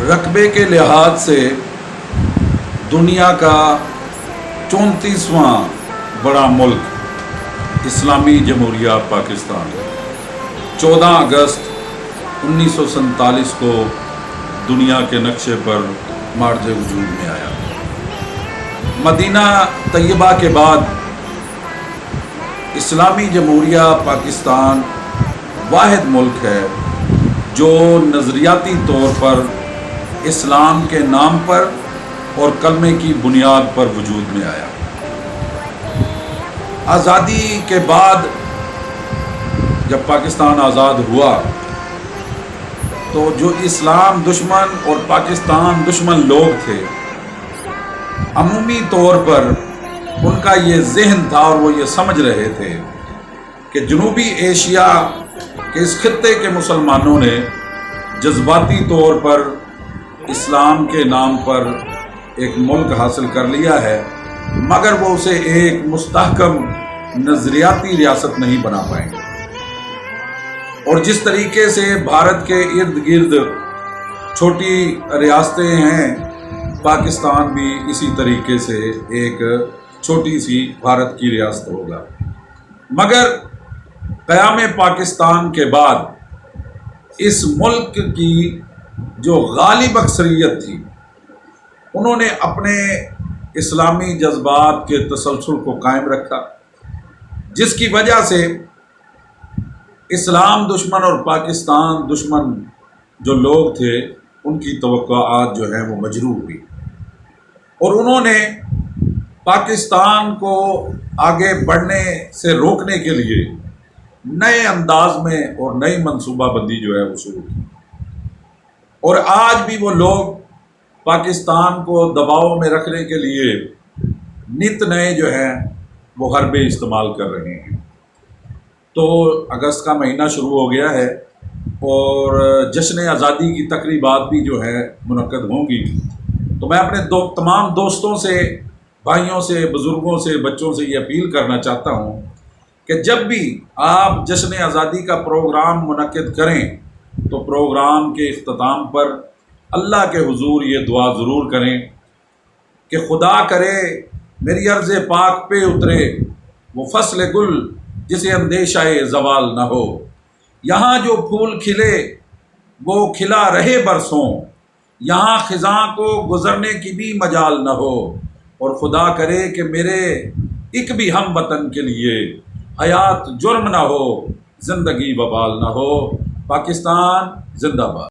رقبے کے لحاظ سے دنیا کا 34واں بڑا ملک اسلامی جمہوریہ پاکستان 14 اگست 1947 کو دنیا کے نقشے پر مارج وجود میں آیا۔ مدینہ طیبہ کے بعد اسلامی جمہوریہ پاکستان واحد ملک ہے جو نظریاتی طور پر اسلام کے نام پر اور کلمے کی بنیاد پر وجود میں آیا۔ آزادی کے بعد جب پاکستان آزاد ہوا تو جو اسلام دشمن اور پاکستان دشمن لوگ تھے، عمومی طور پر ان کا یہ ذہن تھا اور وہ یہ سمجھ رہے تھے کہ جنوبی ایشیا کے اس خطے کے مسلمانوں نے جذباتی طور پر اسلام کے نام پر ایک ملک حاصل کر لیا ہے، مگر وہ اسے ایک مستحکم نظریاتی ریاست نہیں بنا پائیں گے۔ اور جس طریقے سے بھارت کے ارد گرد چھوٹی ریاستیں ہیں، پاکستان بھی اسی طریقے سے ایک چھوٹی سی بھارت کی ریاست ہوگا۔ مگر قیام پاکستان کے بعد اس ملک کی جو غالب اکثریت تھی، انہوں نے اپنے اسلامی جذبات کے تسلسل کو قائم رکھا، جس کی وجہ سے اسلام دشمن اور پاکستان دشمن جو لوگ تھے ان کی توقعات جو ہیں وہ مجروح ہوئی، اور انہوں نے پاکستان کو آگے بڑھنے سے روکنے کے لیے نئے انداز میں اور نئی منصوبہ بندی جو ہے وہ شروع کی۔ اور آج بھی وہ لوگ پاکستان کو دباؤ میں رکھنے کے لیے نت نئے جو ہیں وہ حربے استعمال کر رہے ہیں۔ تو اگست کا مہینہ شروع ہو گیا ہے اور جشن آزادی کی تقریبات بھی جو ہے منعقد ہوں گی۔ تو میں اپنے تمام دوستوں سے، بھائیوں سے، بزرگوں سے، بچوں سے یہ اپیل کرنا چاہتا ہوں کہ جب بھی آپ جشن آزادی کا پروگرام منعقد کریں تو پروگرام کے اختتام پر اللہ کے حضور یہ دعا ضرور کریں کہ خدا کرے میری عرض پاک پہ اترے وہ فصل گل جسے اندیشہ زوال نہ ہو، یہاں جو پھول کھلے وہ کھلا رہے برسوں، یہاں خزاں کو گزرنے کی بھی مجال نہ ہو، اور خدا کرے کہ میرے ایک بھی ہم وطن کے لیے حیات جرم نہ ہو، زندگی وبال نہ ہو۔ پاکستان زندہ باد۔